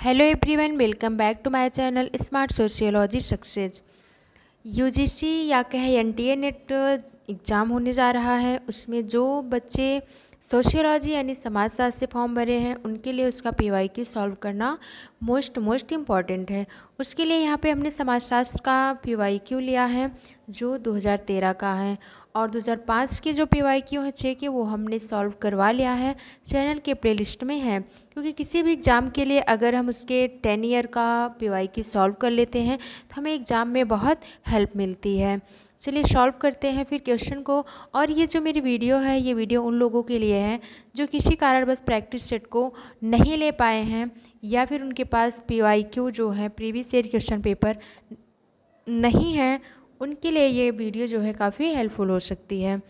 Hello everyone, welcome back to my channel smart sociology success. UGC या कहे NTA net exam होने जा रहा है। उसमें जो बच्चे सोशियोलॉजी यानी समाजशास्त्र से फॉर्म भरे हैं उनके लिए उसका पीवाईक्यू सॉल्व करना मोस्ट इम्पॉर्टेंट है। उसके लिए यहाँ पे हमने समाजशास्त्र का पीवाईक्यू लिया है जो 2013 का है, और 2005 के जो पीवाईक्यू हैं 6 के वो हमने सॉल्व करवा लिया है, चैनल के प्लेलिस्ट में है। क्योंकि किसी भी एग्ज़ाम के लिए अगर हम उसके 10 ईयर का पीवाईक्यू सॉल्व कर लेते हैं तो हमें एग्ज़ाम में बहुत हेल्प मिलती है। चलिए सॉल्व करते हैं फिर क्वेश्चन को। और ये जो मेरी वीडियो है ये वीडियो उन लोगों के लिए है जो किसी कारण बस प्रैक्टिस सेट को नहीं ले पाए हैं, या फिर उनके पास पीवाईक्यू जो है प्रीवियस ईयर क्वेश्चन पेपर नहीं है, उनके लिए ये वीडियो जो है काफ़ी हेल्पफुल हो सकती है।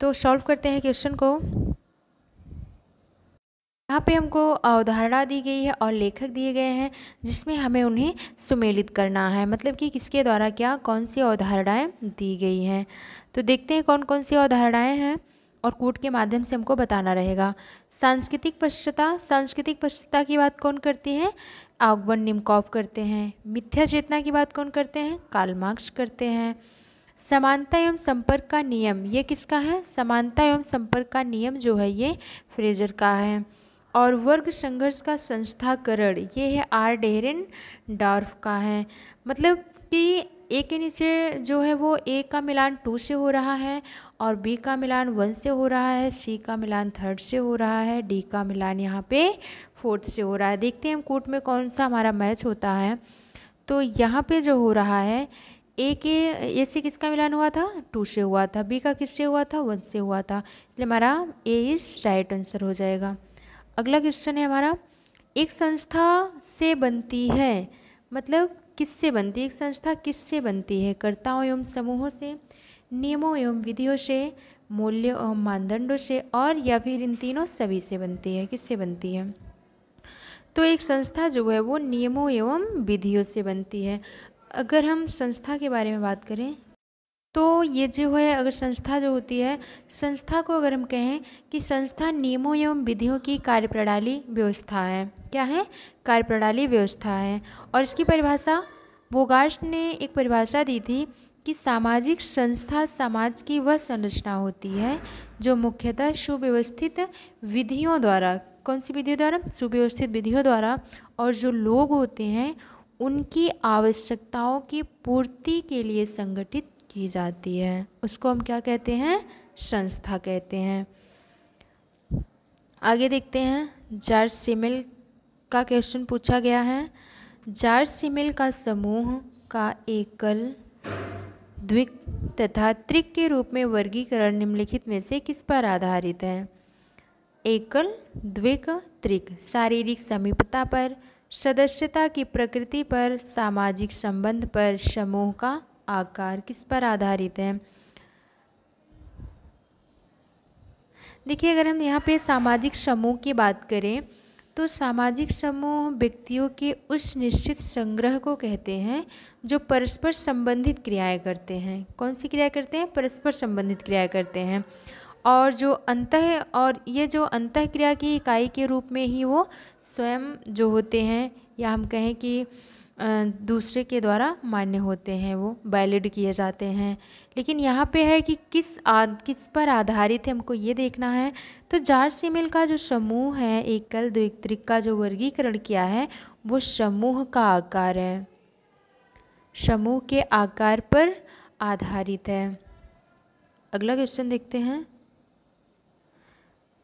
तो सॉल्व करते हैं क्वेश्चन को। यहाँ पे हमको अवधारणा दी गई है और लेखक दिए गए हैं जिसमें हमें उन्हें सुमेलित करना है, मतलब कि किसके द्वारा क्या कौन सी अवधारणाएँ दी गई हैं। तो देखते हैं कौन कौन सी अवधारणाएँ हैं और कोड के माध्यम से हमको बताना रहेगा। सांस्कृतिक पश्चाता की बात कौन करती है? आगवन निमकॉफ करते हैं। मिथ्या चेतना की बात कौन करते हैं? कार्ल मार्क्स करते हैं। समानता एवं संपर्क का नियम ये किसका है? समानता एवं संपर्क का नियम जो है ये फ्रेजर का है। और वर्ग संघर्ष का संस्थाकरण ये है आर डेरेनडॉर्फ का है। मतलब कि ए के नीचे जो है वो ए का मिलान 2 से हो रहा है, और बी का मिलान 1 से हो रहा है, सी का मिलान 3rd से हो रहा है, डी का मिलान यहाँ पे 4th से हो रहा है। देखते हैं हम कोट में कौन सा हमारा मैच होता है। तो यहाँ पे जो हो रहा है ए से किसका मिलान हुआ था? 2 से हुआ था। बी का किससे हुआ था? 1 से हुआ था। इसलिए हमारा ए इज राइट आंसर हो जाएगा। अगला क्वेश्चन है हमारा, एक संस्था से बनती है, मतलब किससे बनती है? एक संस्था किससे बनती है? कर्ताओं एवं समूहों से, नियमों एवं विधियों से, मूल्यों एवं मानदंडों से, और या फिर इन तीनों सभी से बनती है? किससे बनती है? तो एक संस्था जो है वो नियमों एवं विधियों से बनती है। अगर हम संस्था के बारे में बात करें तो ये जो है, अगर संस्था जो होती है, संस्था को अगर हम कहें कि संस्था नियमों एवं विधियों की कार्यप्रणाली व्यवस्था है। क्या है? कार्यप्रणाली व्यवस्था है। और इसकी परिभाषा बोगार्ट ने एक परिभाषा दी थी कि सामाजिक संस्था समाज की वह संरचना होती है जो मुख्यतः सुव्यवस्थित विधियों द्वारा, कौन सी विधियों द्वारा? सुव्यवस्थित विधियों द्वारा, और जो लोग होते हैं उनकी आवश्यकताओं की पूर्ति के लिए संगठित की जाती है। उसको हम क्या कहते हैं? संस्था कहते हैं। आगे देखते हैं, जॉर्ज सिमेल का क्वेश्चन पूछा गया है। जॉर्ज सिमेल का समूह का एकल, द्विक तथा त्रिक के रूप में वर्गीकरण निम्नलिखित में से किस पर आधारित है? एकल, द्विक, त्रिक। शारीरिक समीपता पर, सदस्यता की प्रकृति पर, सामाजिक संबंध पर, समूह का आकार किस पर आधारित है? देखिए, अगर हम यहाँ पे सामाजिक समूह की बात करें तो सामाजिक समूह व्यक्तियों के उस निश्चित संग्रह को कहते हैं जो परस्पर संबंधित क्रियाएं करते हैं। कौन सी क्रिया करते हैं? परस्पर संबंधित क्रियाएं करते हैं। और ये जो अंतः क्रिया की इकाई के रूप में ही वो स्वयं जो होते हैं, या हम कहें कि दूसरे के द्वारा मान्य होते हैं, वो वैलिड किए जाते हैं। लेकिन यहाँ पे है कि किस पर आधारित है, हमको ये देखना है। तो जॉर्ज सिमेल का जो समूह है, एकल, द्विक, त्रिक का जो वर्गीकरण किया है वो समूह का आकार है, समूह के आकार पर आधारित है। अगला क्वेश्चन देखते हैं,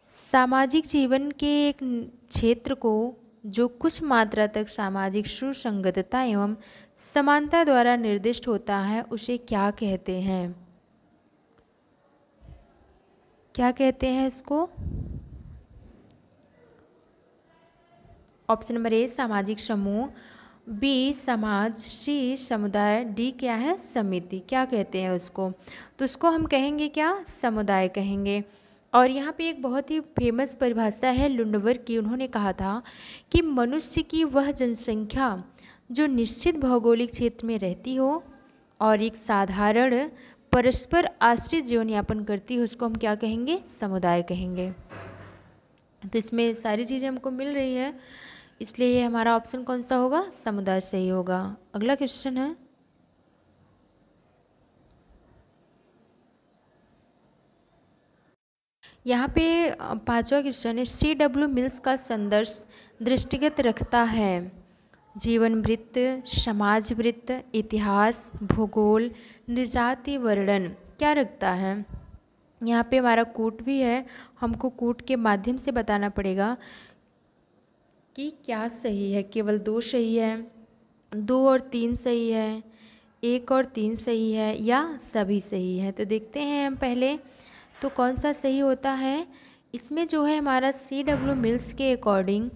सामाजिक जीवन के एक क्षेत्र को जो कुछ मात्रा तक सामाजिक सुसंगतता एवं समानता द्वारा निर्दिष्ट होता है उसे क्या कहते हैं? क्या कहते हैं इसको? ऑप्शन नंबर ए सामाजिक समूह, बी समाज, सी समुदाय, डी क्या है? समिति। क्या कहते हैं उसको? तो उसको हम कहेंगे क्या? समुदाय कहेंगे। और यहाँ पे एक बहुत ही फेमस परिभाषा है लुंडवर्ग की। उन्होंने कहा था कि मनुष्य की वह जनसंख्या जो निश्चित भौगोलिक क्षेत्र में रहती हो और एक साधारण परस्पर आश्रित जीवन यापन करती हो, उसको हम क्या कहेंगे? समुदाय कहेंगे। तो इसमें सारी चीज़ें हमको मिल रही है इसलिए ये हमारा ऑप्शन कौन सा होगा, समुदाय सही होगा। अगला क्वेश्चन है, यहाँ पे पांचवा क्वेश्चन है, C.W. मिल्स का संदर्भ दृष्टिगत रखता है जीवन वृत्त, समाज वृत्त, इतिहास, भूगोल, नृजाति वर्णन, क्या रखता है। यहाँ पे हमारा कूट भी है, हमको कूट के माध्यम से बताना पड़ेगा कि क्या सही है। केवल 2 सही है, 2 और 3 सही है, 1 और 3 सही है, या सभी सही है। तो देखते हैं हम पहले तो कौन सा सही होता है। इसमें जो है हमारा C.W. मिल्स के अकॉर्डिंग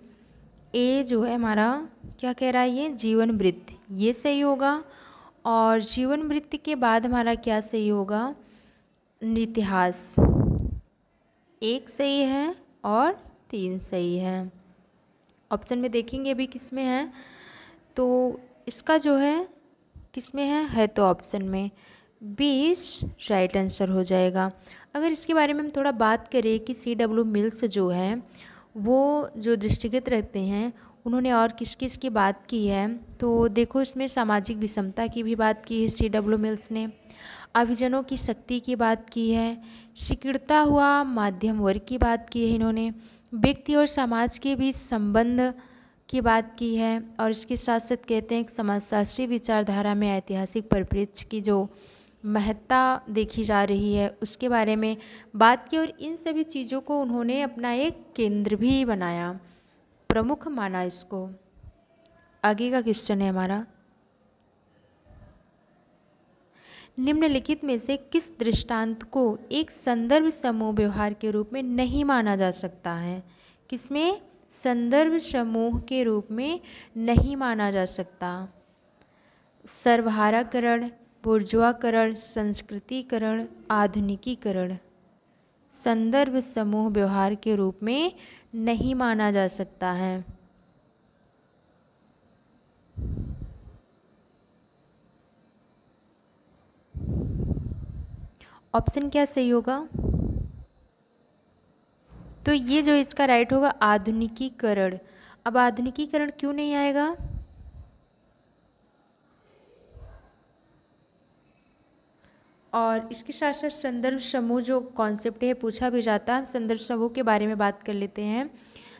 ए जो है हमारा क्या कह रहा है, ये जीवन वृत्त, ये सही होगा। और जीवन वृत्त के बाद हमारा क्या सही होगा, इतिहास, 1 सही है और 3 सही है। ऑप्शन में देखेंगे अभी किस में है, तो इसका जो है किस में है तो ऑप्शन में 20 राइट आंसर हो जाएगा। अगर इसके बारे में हम थोड़ा बात करें कि C.W. मिल्स जो है वो जो दृष्टिगत रखते हैं, उन्होंने और किस किस की बात की है, तो देखो इसमें सामाजिक विषमता की भी बात की है C.W. मिल्स ने, अभिजनों की शक्ति की बात की है, सिकुड़ता हुआ मध्यम वर्ग की बात की है इन्होंने, व्यक्ति और समाज के बीच संबंध की बात की है, और इसके साथ साथ कहते हैं कि समाजशास्त्री विचारधारा में ऐतिहासिक परिप्रेक्ष्य की जो महत्ता देखी जा रही है उसके बारे में बात की, और इन सभी चीज़ों को उन्होंने अपना एक केंद्र भी बनाया, प्रमुख माना इसको। आगे का क्वेश्चन है हमारा, निम्नलिखित में से किस दृष्टांत को एक संदर्भ समूह व्यवहार के रूप में नहीं माना जा सकता है। किसमें, संदर्भ समूह के रूप में नहीं माना जा सकता। सर्वहाराकरण, बुर्जुआकरण, संस्कृतिकरण, आधुनिकीकरण, संदर्भ समूह व्यवहार के रूप में नहीं माना जा सकता है। ऑप्शन क्या सही होगा, तो ये जो इसका राइट होगा आधुनिकीकरण। अब आधुनिकीकरण क्यों नहीं आएगा, और इसके साथ साथ संदर्भ समूह जो कॉन्सेप्ट है पूछा भी जाता है, संदर्भ समूह के बारे में बात कर लेते हैं।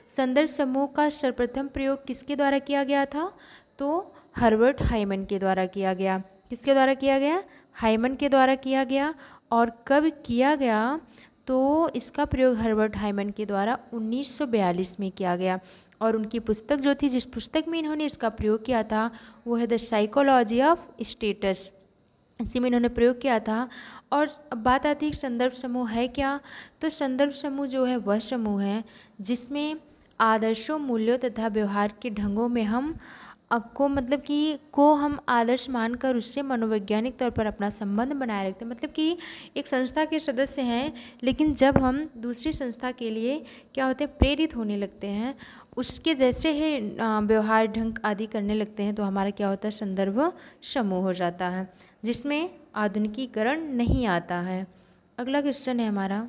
संदर्भ समूह का सर्वप्रथम प्रयोग किसके द्वारा किया गया था, तो हर्बर्ट हाइमन के द्वारा किया गया। किसके द्वारा किया गया, हाइमन के द्वारा किया गया। और कब किया गया, तो इसका प्रयोग हर्बर्ट हाइमन के द्वारा 1942 में किया गया। और उनकी पुस्तक जो थी, जिस पुस्तक में इन्होंने इसका प्रयोग किया था, वो है द साइकोलॉजी ऑफ स्टेटस, इसी में इन्होंने प्रयोग किया था। और अब बात आती है संदर्भ समूह है क्या, तो संदर्भ समूह जो है वह समूह है जिसमें आदर्शों, मूल्यों तथा व्यवहार के ढंगों में हम को हम आदर्श मानकर उससे मनोवैज्ञानिक तौर पर अपना संबंध बनाए रखते हैं। मतलब कि एक संस्था के सदस्य हैं, लेकिन जब हम दूसरी संस्था के लिए क्या होते हैं, प्रेरित होने लगते हैं, उसके जैसे ही व्यवहार ढंग आदि करने लगते हैं, तो हमारा क्या होता है, संदर्भ समूह हो जाता है, जिसमें आधुनिकीकरण नहीं आता है। अगला क्वेश्चन है हमारा,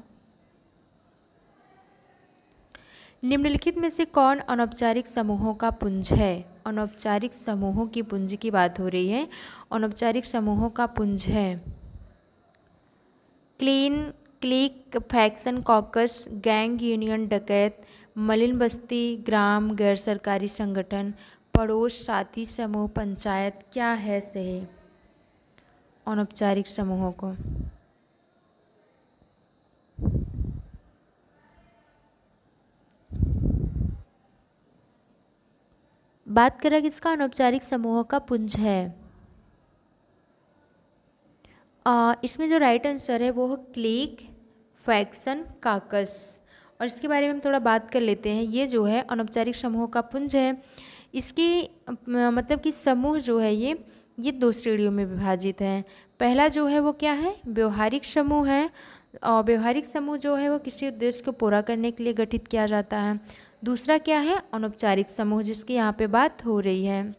निम्नलिखित में से कौन अनौपचारिक समूहों का पुंज है। अनौपचारिक समूहों की पुंज की बात हो रही है। अनौपचारिक समूहों का पुंज है क्लीन, clique, faction, caucus, gang, union, डकैत, मलिन बस्ती, ग्राम, गैर सरकारी संगठन, पड़ोस, साथी समूह, पंचायत, क्या है सही अनौपचारिक समूहों को। बात करें किसका, अनौपचारिक समूहों का पुंज है। इसमें जो राइट आंसर है वो है क्लिक, फैक्शन, काकस। और इसके बारे में हम थोड़ा बात कर लेते हैं। ये जो है अनौपचारिक समूहों का पुंज है। इसकी मतलब कि समूह जो है ये 2 श्रेणियों में विभाजित है। पहला जो है वो क्या है, व्यवहारिक समूह है। और व्यवहारिक समूह जो है वो किसी उद्देश्य को पूरा करने के लिए गठित किया जाता है। दूसरा क्या है, अनौपचारिक समूह, जिसकी यहाँ पे बात हो रही है।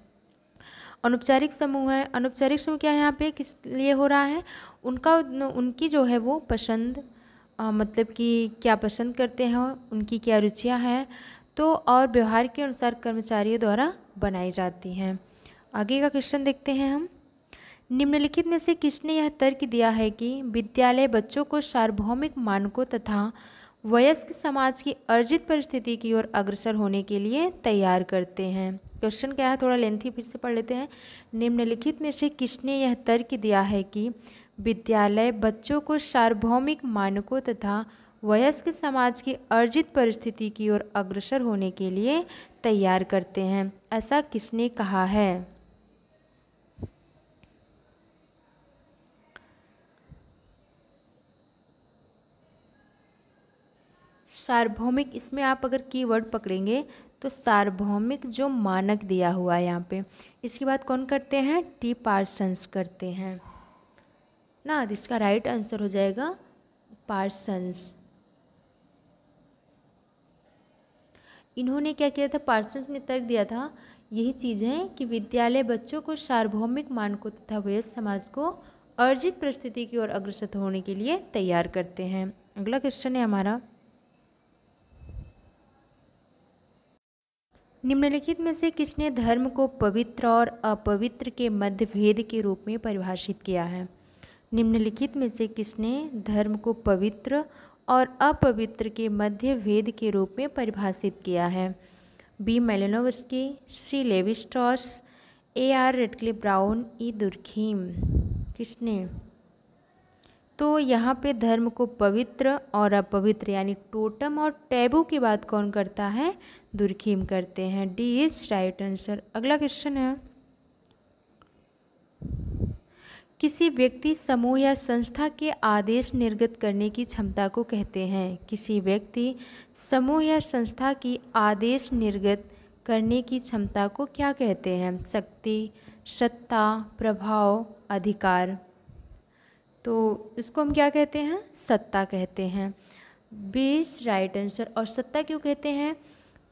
अनौपचारिक समूह है, अनौपचारिक समूह क्या है, यहाँ पे किस लिए हो रहा है, उनकी जो है वो पसंद, मतलब कि क्या पसंद करते हैं, उनकी क्या रुचियाँ हैं, तो और व्यवहार के अनुसार कर्मचारियों द्वारा बनाई जाती हैं। आगे का क्वेश्चन देखते हैं हम। निम्नलिखित में से किसने यह तर्क दिया है कि विद्यालय बच्चों को सार्वभौमिक मानकों तथा वयस्क समाज की अर्जित परिस्थिति की ओर अग्रसर होने के लिए तैयार करते हैं। क्वेश्चन क्या है, थोड़ा लेंथी, फिर से पढ़ लेते हैं। निम्नलिखित में से किसने यह तर्क दिया है कि विद्यालय बच्चों को सार्वभौमिक मानकों तथा वयस्क समाज की अर्जित परिस्थिति की ओर अग्रसर होने के लिए तैयार करते हैं? ऐसा किसने कहा है? सार्वभौमिक, इसमें आप अगर कीवर्ड पकड़ेंगे तो सार्वभौमिक जो मानक दिया हुआ है यहाँ पे, इसकी बात कौन करते हैं? टी पार्सन्स करते हैं ना। इसका राइट आंसर हो जाएगा पार्सन्स। इन्होंने क्या किया था? पार्सन्स ने तर्क दिया था, यही चीज़ है कि विद्यालय बच्चों को सार्वभौमिक मानकों तथा वयस्क समाज को अर्जित परिस्थिति की ओर अग्रसर होने के लिए तैयार करते हैं। अगला क्वेश्चन है हमारा, निम्नलिखित में से किसने धर्म को पवित्र और अपवित्र के मध्य भेद के रूप में परिभाषित किया है? निम्नलिखित में से किसने धर्म को पवित्र और अपवित्र के मध्य भेद के रूप में परिभाषित किया है? B Malinowski, C Levi Strauss, A R Radcliffe Brown, E Durkheim. किसने? तो यहाँ पे धर्म को पवित्र और अपवित्र यानी टोटम और टैबू की बात कौन करता है? दुर्खीम करते हैं। D is right answer. अगला क्वेश्चन है, किसी व्यक्ति, समूह या संस्था के आदेश निर्गत करने की क्षमता को कहते हैं? किसी व्यक्ति, समूह या संस्था की आदेश निर्गत करने की क्षमता को क्या कहते हैं? शक्ति, सत्ता, प्रभाव, अधिकार। तो इसको हम क्या कहते हैं? सत्ता कहते हैं। B is right answer. और सत्ता क्यों कहते हैं?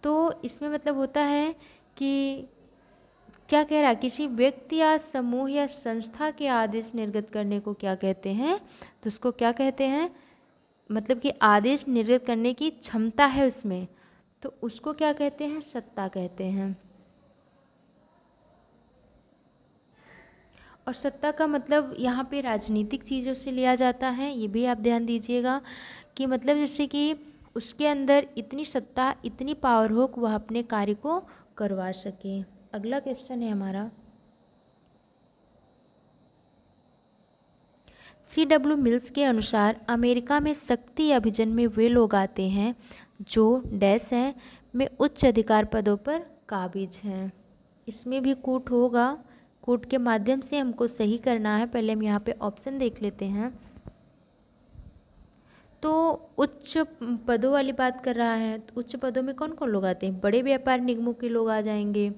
तो इसमें मतलब होता है कि क्या कह रहा है, किसी व्यक्ति या समूह या संस्था के आदेश निर्गत करने को क्या कहते हैं? तो उसको क्या कहते हैं? मतलब कि आदेश निर्गत करने की क्षमता है उसमें, तो उसको क्या कहते हैं? सत्ता कहते हैं। और सत्ता का मतलब यहाँ पे राजनीतिक चीज़ों से लिया जाता है, ये भी आप ध्यान दीजिएगा कि मतलब जैसे कि उसके अंदर इतनी सत्ता, इतनी पावर हो कि वह अपने कार्य को करवा सके। अगला क्वेश्चन है हमारा, C.W. मिल्स के अनुसार अमेरिका में शक्ति अभियान में वे लोग आते हैं जो डैश हैं में उच्च अधिकार पदों पर काबिज हैं। इसमें भी कूट होगा, कूट के माध्यम से हमको सही करना है। पहले हम यहाँ पे ऑप्शन देख लेते हैं। तो उच्च पदों वाली बात कर रहा है, तो उच्च पदों में कौन कौन लोग आते हैं? बड़े व्यापार निगमों के लोग आ जाएंगे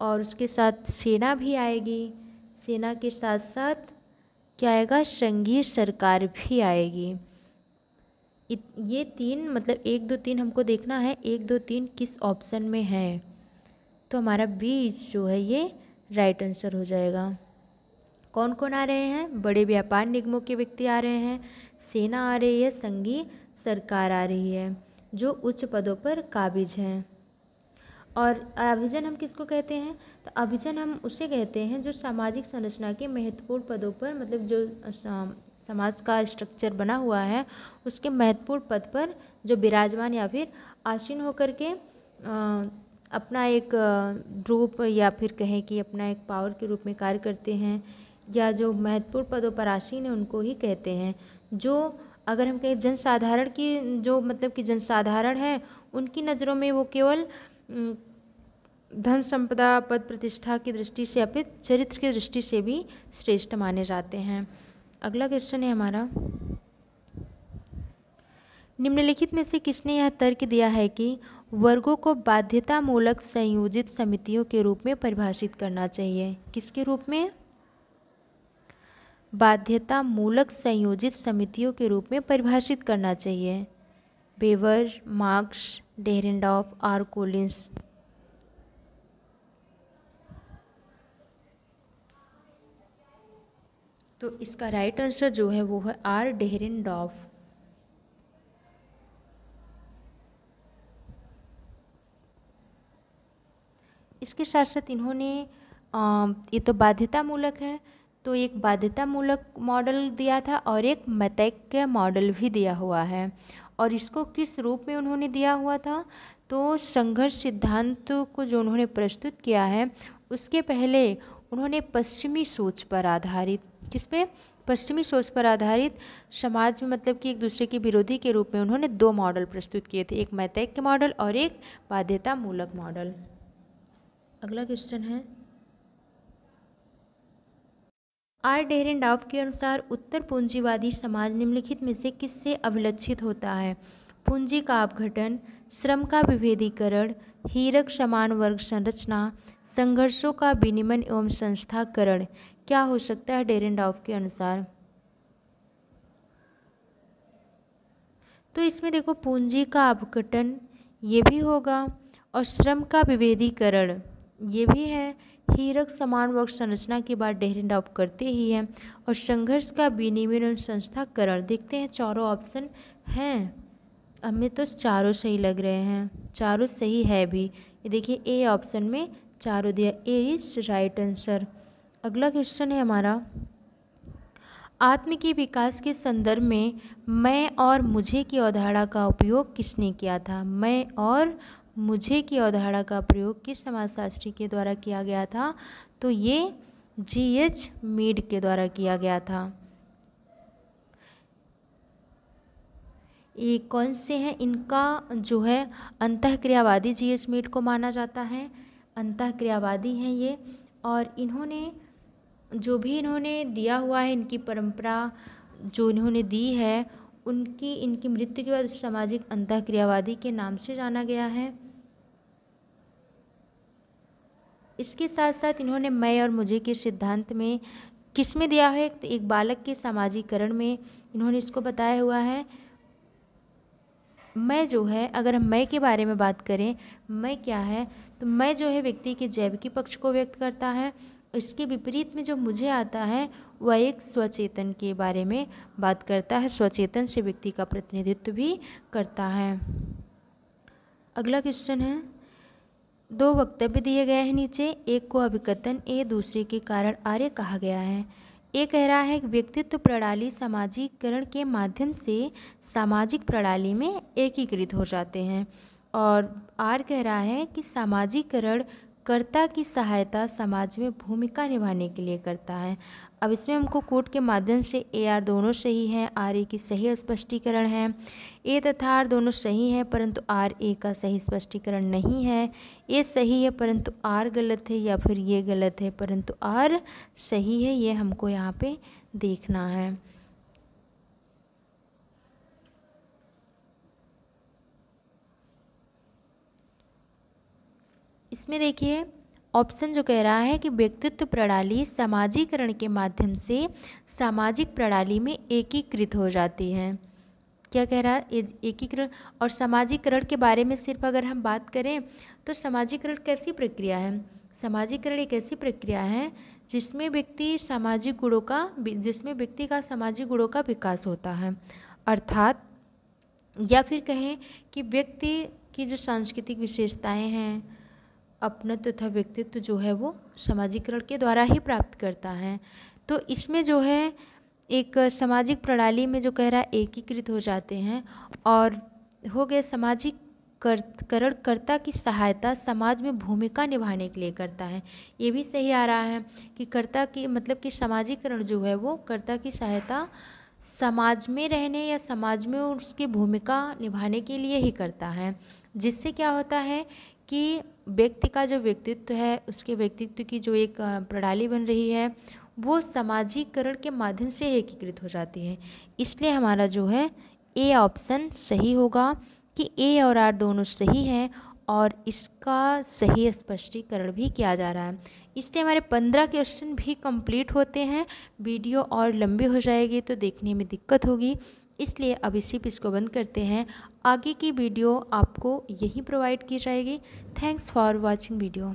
और उसके साथ सेना भी आएगी। सेना के साथ साथ क्या आएगा? संघीय सरकार भी आएगी। ये तीन, मतलब 1 2 3 हमको देखना है 1 2 3 किस ऑप्शन में है। तो हमारा बी जो है ये राइट आंसर हो जाएगा। कौन कौन आ रहे हैं? बड़े व्यापार निगमों के व्यक्ति आ रहे हैं, सेना आ रही है, संघीय सरकार आ रही है जो उच्च पदों पर काबिज हैं। और अभिजन हम किसको कहते हैं? तो अभिजन हम उसे कहते हैं जो सामाजिक संरचना के महत्वपूर्ण पदों पर, मतलब जो समाज का स्ट्रक्चर बना हुआ है उसके महत्वपूर्ण पद पर जो विराजमान या फिर आसीन होकर के अपना एक रूप या फिर कहें कि अपना एक पावर के रूप में कार्य करते हैं, या जो महत्वपूर्ण पदों पर आसीन है उनको ही कहते हैं। जो अगर हम कहें जनसाधारण की, जो मतलब कि जनसाधारण है उनकी नज़रों में वो केवल धन संपदा, पद प्रतिष्ठा की दृष्टि से या फिर चरित्र की दृष्टि से भी श्रेष्ठ माने जाते हैं। अगला क्वेश्चन है हमारा, निम्नलिखित में से किसने यह तर्क दिया है कि वर्गों को बाध्यतामूलक संयोजित समितियों के रूप में परिभाषित करना चाहिए? किसके रूप में? बाध्यतामूलक संयोजित समितियों के रूप में परिभाषित करना चाहिए। Weber, Marx, Dahrendorf, R Collins. तो इसका राइट आंसर जो है वो है आर डेहरेंडॉर्फ। इसके साथ साथ इन्होंने ये तो बाध्यतामूलक है, तो एक बाध्यतामूलक मॉडल दिया था और एक मैथेक मॉडल भी दिया हुआ है। और इसको किस रूप में उन्होंने दिया हुआ था, तो संघर्ष सिद्धांत को जो उन्होंने प्रस्तुत किया है उसके पहले उन्होंने पश्चिमी सोच पर आधारित, किस पे, पश्चिमी सोच पर आधारित समाज में मतलब कि एक दूसरे के विरोधी के रूप में उन्होंने 2 मॉडल प्रस्तुत किए थे, एक मैथेक मॉडल और एक बाध्यतामूलक मॉडल। अगला क्वेश्चन है, आर डेरेनडॉर्फ के अनुसार उत्तर पूंजीवादी समाज निम्नलिखित में से किससे अभिलक्षित होता है? पूंजी का अपघटन, श्रम का विभेदीकरण, हीरक समान वर्ग संरचना, संघर्षों का विनिमय एवं संस्थाकरण। क्या हो सकता है डेरेनडॉर्फ के अनुसार? तो इसमें देखो पूंजी का अपघटन ये भी होगा और श्रम का विभेदीकरण ये भी है, हीरक समान वर्ग संरचना की बात डेरेनडॉर्फ करते ही हैं, और संघर्ष का विनिमय संस्थाकरण। देखते हैं चारों ऑप्शन हैं, हमें तो चारों सही लग रहे हैं, चारों सही है भी। ये देखिए ए ऑप्शन में चारों दिया, ए इज राइट आंसर। अगला क्वेश्चन है हमारा, आत्म के विकास के संदर्भ में मैं और मुझे की अवधारणा का उपयोग किसने किया था? मैं और मुझे की अवधारणा का प्रयोग किस समाजशास्त्री के द्वारा किया गया था? तो ये जी.एच. मीड के द्वारा किया गया था। ये कौन से हैं? इनका जो है अंतःक्रियावादी जी.एच. मीड को माना जाता है, अंतःक्रियावादी हैं ये। और इन्होंने जो भी इन्होंने दिया हुआ है, इनकी परंपरा जो इन्होंने दी है, इनकी मृत्यु के बाद सामाजिक अंतःक्रियावादी के नाम से जाना गया है। इसके साथ साथ इन्होंने मैं और मुझे के सिद्धांत में किस में दिया है? तो एक बालक के सामाजिकरण में इन्होंने इसको बताया हुआ है। मैं जो है, अगर हम मैं के बारे में बात करें, मैं क्या है, तो मैं जो है व्यक्ति के जैविकी पक्ष को व्यक्त करता है। इसके विपरीत में जो मुझे आता है वह एक स्वचेतन के बारे में बात करता है, स्वचेतन से व्यक्ति का प्रतिनिधित्व भी करता है। अगला क्वेश्चन है, 2 वक्तव्य दिए गए हैं नीचे, एक को अभिकथन ए, दूसरे के कारण आर्य कहा गया है। ए कह रहा है कि व्यक्तित्व प्रणाली सामाजिकरण के माध्यम से सामाजिक प्रणाली में एकीकृत हो जाते हैं, और आर कह रहा है कि सामाजिकरण कर्ता की सहायता समाज में भूमिका निभाने के लिए करता है। अब इसमें हमको कोट के माध्यम से ए आर दोनों सही हैं, आर ए की सही स्पष्टीकरण है। ए तथा आर दोनों सही हैं परंतु आर ए का सही स्पष्टीकरण नहीं है। ए सही है परंतु आर गलत है, या फिर ये गलत है परंतु आर सही है, ये हमको यहाँ पे देखना है। इसमें देखिए ऑप्शन जो कह रहा है कि व्यक्तित्व प्रणाली सामाजिकरण के माध्यम से सामाजिक प्रणाली में एकीकृत हो जाती है। क्या कह रहा है? एकीकरण और सामाजिकरण के बारे में सिर्फ अगर हम बात करें तो सामाजिकरण कैसी प्रक्रिया है? सामाजिकरण एक ऐसी प्रक्रिया है जिसमें व्यक्ति का सामाजिक गुणों का विकास होता है, अर्थात या फिर कहें कि व्यक्ति की जो सांस्कृतिक विशेषताएं हैं, अपनत्व तथा व्यक्तित्व जो है वो सामाजिकरण के द्वारा ही प्राप्त करता है। तो इसमें जो है एक सामाजिक प्रणाली में जो कह रहा है एकीकृत हो जाते हैं, और हो गए सामाजिकरण कर्ता की सहायता समाज में भूमिका निभाने के लिए करता है। ये भी सही आ रहा है कि कर्ता की मतलब कि सामाजिकरण जो है वो कर्ता की सहायता समाज में रहने या समाज में उसकी भूमिका निभाने के लिए ही करता है, जिससे क्या होता है कि व्यक्ति का जो व्यक्तित्व है, उसके व्यक्तित्व की जो एक प्रणाली बन रही है वो सामाजिकरण के माध्यम से एकीकृत हो जाती है। इसलिए हमारा जो है ए ऑप्शन सही होगा कि ए और आर दोनों सही हैं, और इसका सही स्पष्टीकरण भी किया जा रहा है। इसलिए हमारे 15 क्वेश्चन भी कंप्लीट होते हैं। वीडियो और लंबी हो जाएगी तो देखने में दिक्कत होगी, इसलिए अब इसी पे इसको बंद करते हैं। आगे की वीडियो आपको यहीं प्रोवाइड की जाएगी। Thanks for watching video.